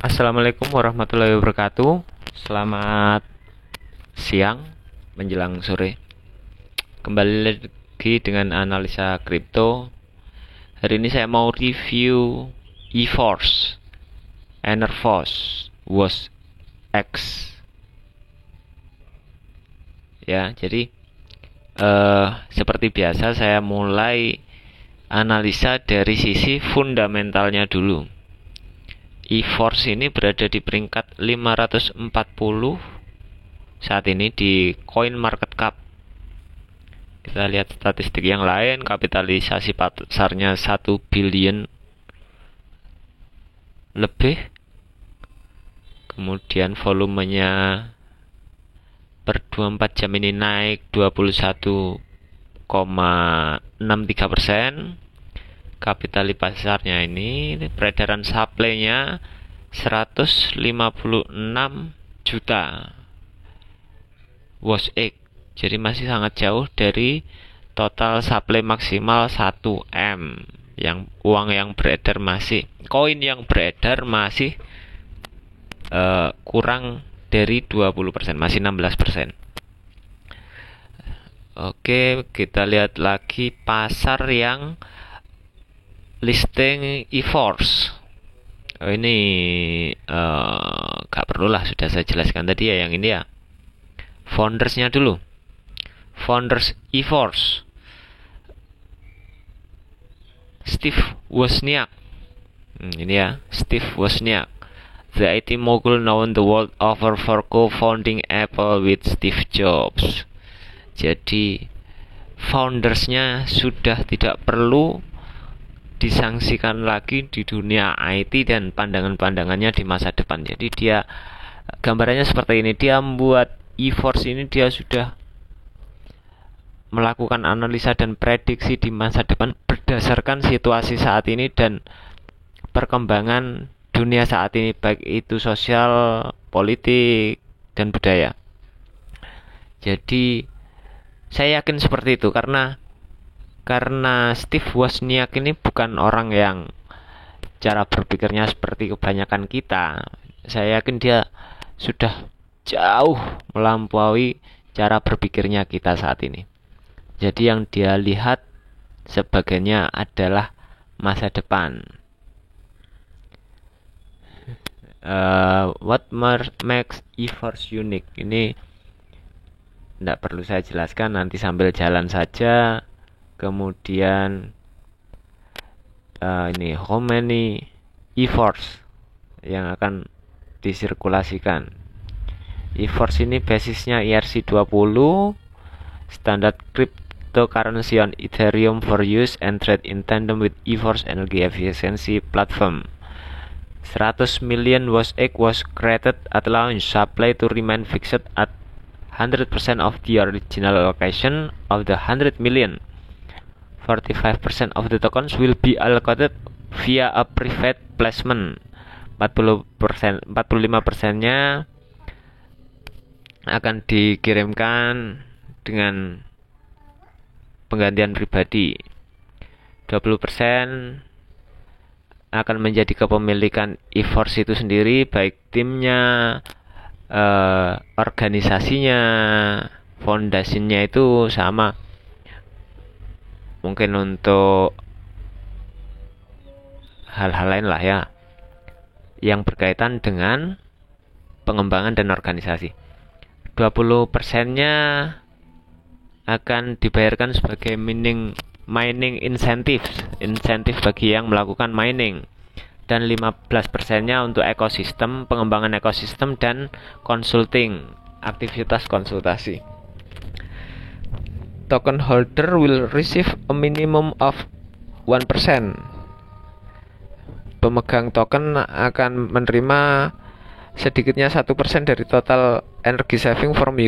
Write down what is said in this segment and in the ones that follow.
Assalamualaikum warahmatullahi wabarakatuh. Selamat siang menjelang sore. Kembali lagi dengan analisa kripto. Hari ini saya mau review EFORCE, Enervos, WOS X. Ya, jadi seperti biasa saya mulai analisa dari sisi fundamentalnya dulu. EFORCE ini berada di peringkat 540 saat ini di CoinMarketCap. Kita lihat statistik yang lain, kapitalisasi pasarnya 1 billion lebih. Kemudian volumenya per 24 jam ini naik 21,63%. Kapitalisasi pasarnya ini peredaran supply-nya 156 juta WOS X. Jadi masih sangat jauh dari total supply maksimal 1 M. Yang uang yang beredar masih, koin yang beredar masih kurang dari 20%, masih 16%. Oke, kita lihat lagi pasar yang listing EFORCE. Ini gak perlulah, sudah saya jelaskan tadi ya. Yang ini ya foundersnya dulu. Founders EFORCE, Steve Wozniak. Ini ya, Steve Wozniak, the IT mogul known the world over for co-founding Apple with Steve Jobs. Jadi foundersnya sudah tidak perlu disangsikan lagi di dunia IT dan pandangan-pandangannya di masa depan. Jadi dia, gambarannya seperti ini. Dia membuat EFORCE ini, dia sudah melakukan analisa dan prediksi di masa depan berdasarkan situasi saat ini dan perkembangan dunia saat ini, baik itu sosial, politik, dan budaya. Jadi saya yakin seperti itu karena Steve Wozniak ini bukan orang yang cara berpikirnya seperti kebanyakan kita. Saya yakin dia sudah jauh melampaui cara berpikirnya kita saat ini. Jadi yang dia lihat sebagainya adalah masa depan. What makes EFORCE unique? Ini tidak perlu saya jelaskan, nanti sambil jalan saja. Kemudian ini how many EFORCE yang akan disirkulasikan. EFORCE ini basisnya ERC20, standar cryptocurrency on Ethereum for use and trade in tandem with EFORCE energy efficiency platform. 100 million WOS X was created at launch, supply to remain fixed at 100% of the original allocation of the 100 million. 45% of the tokens will be allocated via a private placement. 45%-nya akan dikirimkan dengan penggantian pribadi. 20% akan menjadi kepemilikan EFORCE itu sendiri, baik timnya, organisasinya, fondasinya itu sama. Mungkin untuk hal-hal lain lah ya, yang berkaitan dengan pengembangan dan organisasi. 20%-nya akan dibayarkan sebagai mining insentif bagi yang melakukan mining. Dan 15%-nya untuk ekosistem, pengembangan ekosistem dan consulting, aktivitas konsultasi. Token holder will receive a minimum of 1%. Pemegang token akan menerima sedikitnya 1% dari total energy saving from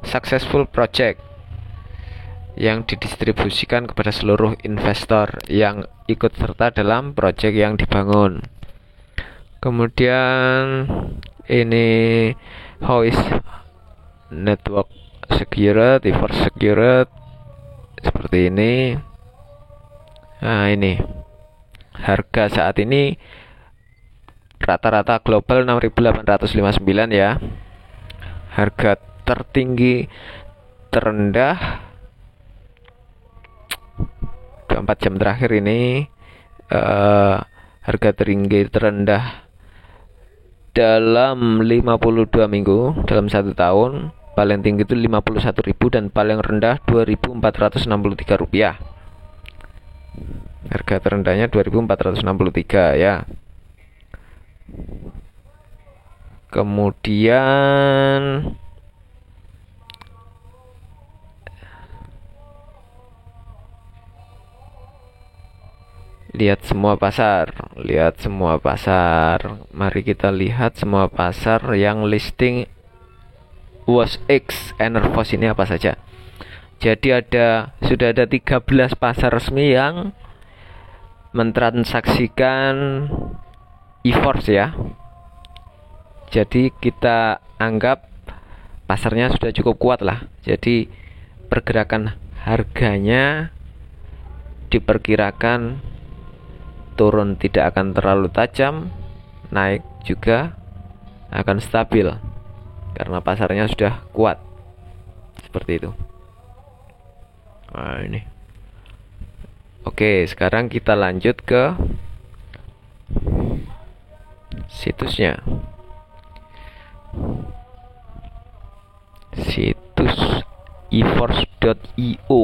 successful project yang didistribusikan kepada seluruh investor yang ikut serta dalam project yang dibangun. Kemudian ini how is network secured, EFORCE secured, seperti ini. Nah, ini harga saat ini rata-rata global 6.859 ya. Harga tertinggi terendah 24 jam terakhir ini, harga tertinggi terendah dalam 52 minggu dalam 1 tahun, paling tinggi itu 51.000 dan paling rendah 2.463 rupiah. Harga terendahnya 2.463 ya. Kemudian lihat semua pasar. Mari kita lihat semua pasar yang listing WOSX Enervos ini apa saja. Jadi sudah ada 13 pasar resmi yang mentransaksikan EFORS ya. Jadi kita anggap pasarnya sudah cukup kuat lah. Jadi pergerakan harganya diperkirakan turun tidak akan terlalu tajam, naik juga akan stabil karena pasarnya sudah kuat. Seperti itu. Nah, ini. Oke, sekarang kita lanjut ke situsnya. Situs eForce.io.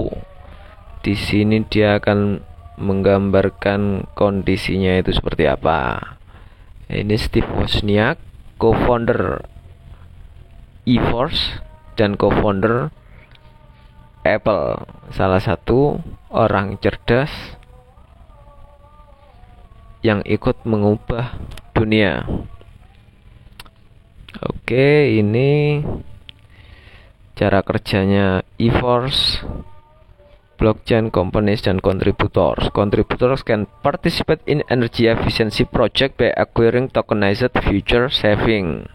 Di sini dia akan menggambarkan kondisinya itu seperti apa. Ini Steve Wozniak, co-founder eForce dan co-founder Apple, salah satu orang cerdas yang ikut mengubah dunia. Oke, ini cara kerjanya eForce, blockchain companies dan contributors. Contributors can participate in energy efficiency project by acquiring tokenized future saving.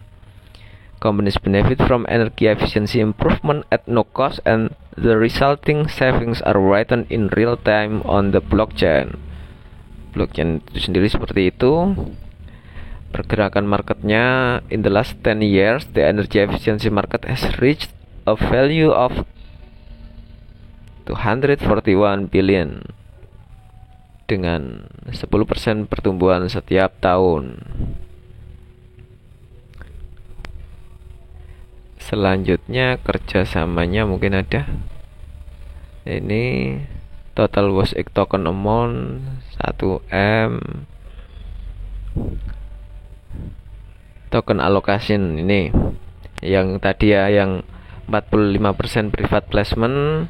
Companies benefit from energy efficiency improvement at no cost and the resulting savings are written in real time on the blockchain. Blockchain itu sendiri seperti itu. Pergerakan marketnya, in the last 10 years, the energy efficiency market has reached a value of 241 billion dengan 10% pertumbuhan setiap tahun. Selanjutnya kerjasamanya mungkin ada. Ini total WOSX token amount 1M. Token allocation ini yang tadi ya, yang 45% private placement,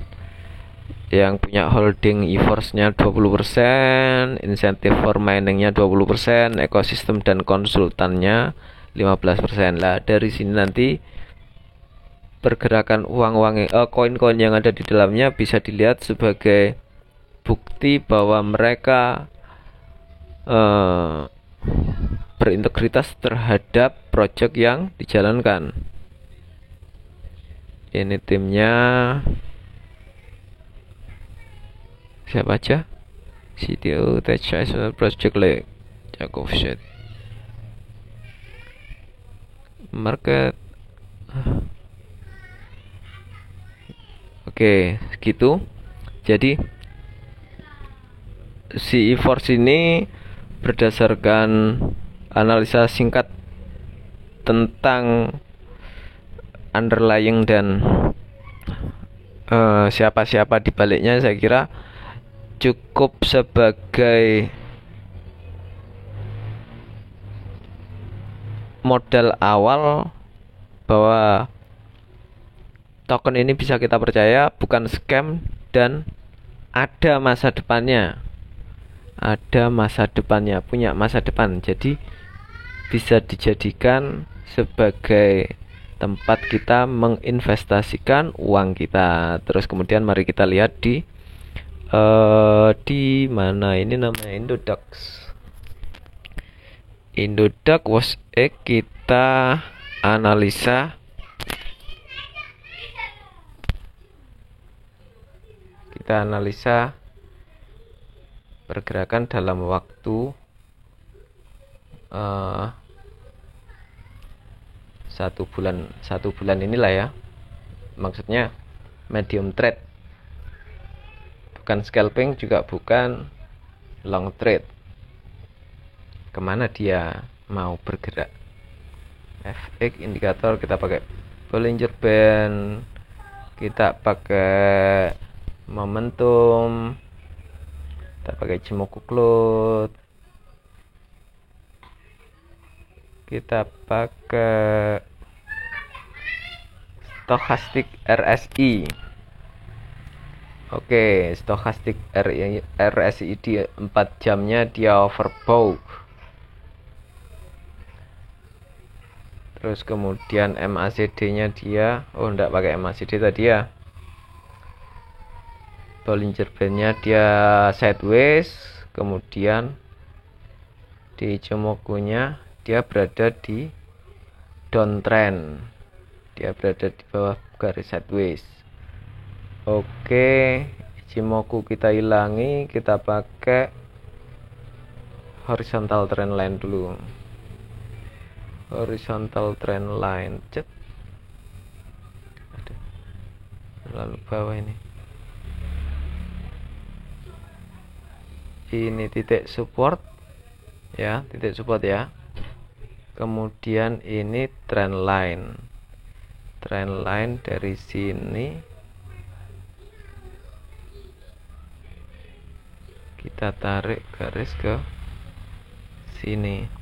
yang punya holding eForce-nya 20%, insentif for mining-nya 20%, ekosistem dan konsultannya 15%. Lah dari sini nanti pergerakan koin-koin yang ada di dalamnya bisa dilihat sebagai bukti bahwa mereka berintegritas terhadap project yang dijalankan. Ini timnya siapa aja? CTO, Techsize, Project League, Jakov Shit. Market. Oke, segitu. Jadi si eForce ini berdasarkan analisa singkat tentang underlying dan siapa-siapa di baliknya, saya kira cukup sebagai modal awal bahwa token ini bisa kita percaya, bukan scam, dan ada masa depannya. Punya masa depan. Jadi bisa dijadikan sebagai tempat kita menginvestasikan uang kita. Terus kemudian mari kita lihat di mana ini namanya Indodax WOSX. Kita analisa pergerakan dalam waktu satu bulan inilah ya, maksudnya medium trade, bukan scalping juga bukan long trade. Kemana dia mau bergerak? FX indikator kita pakai Bollinger Band, kita pakai momentum, kita pakai Ichimoku Cloud, kita pakai stochastic RSI. Oke, stochastic RSI di 4 jamnya dia overbought. Terus kemudian MACD nya dia enggak pakai MACD tadi ya. Bollinger Band nya dia sideways, kemudian di Ichimoku nya dia berada di downtrend, dia berada di bawah garis sideways. Oke, Ichimoku kita hilangi, kita pakai horizontal trend line dulu. Horizontal trend line, cet. Aduh, lalu bawah ini. Ini titik support ya, titik support ya. Kemudian ini trend line dari sini kita tarik garis ke sini.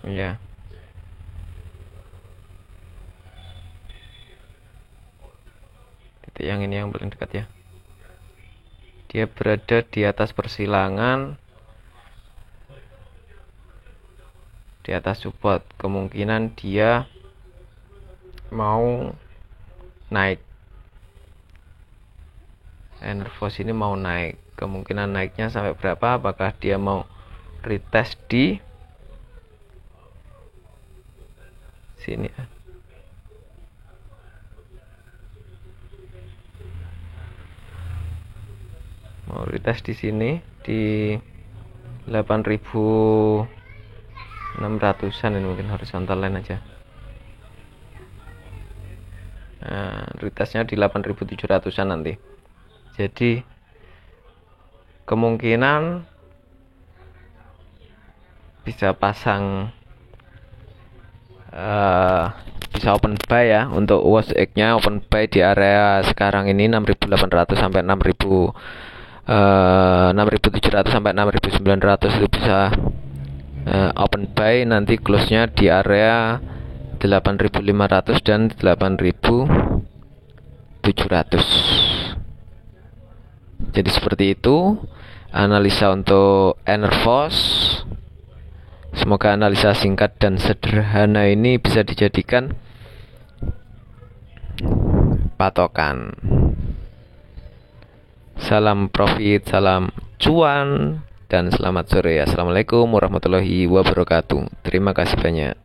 Ya, titik yang ini yang paling dekat ya, dia berada di atas persilangan, di atas support. Kemungkinan dia mau naik, Enervos ini mau naik. Kemungkinan naiknya sampai berapa? Apakah dia mau retest di sini? Mau retest di sini di 8.600-an ini, mungkin horizontal line aja. Nah, retestnya di 8.700-an nanti. Jadi kemungkinan bisa pasang bisa open buy ya. Untuk watch X-nya open buy di area sekarang ini 6.800 sampai 6.700 sampai 6.900 itu bisa open buy. Nanti close-nya di area 8.500 dan 8.700. Jadi seperti itu analisa untuk Enervos. Semoga analisa singkat dan sederhana ini bisa dijadikan patokan. Salam profit, salam cuan, dan selamat sore. Assalamualaikum warahmatullahi wabarakatuh. Terima kasih banyak.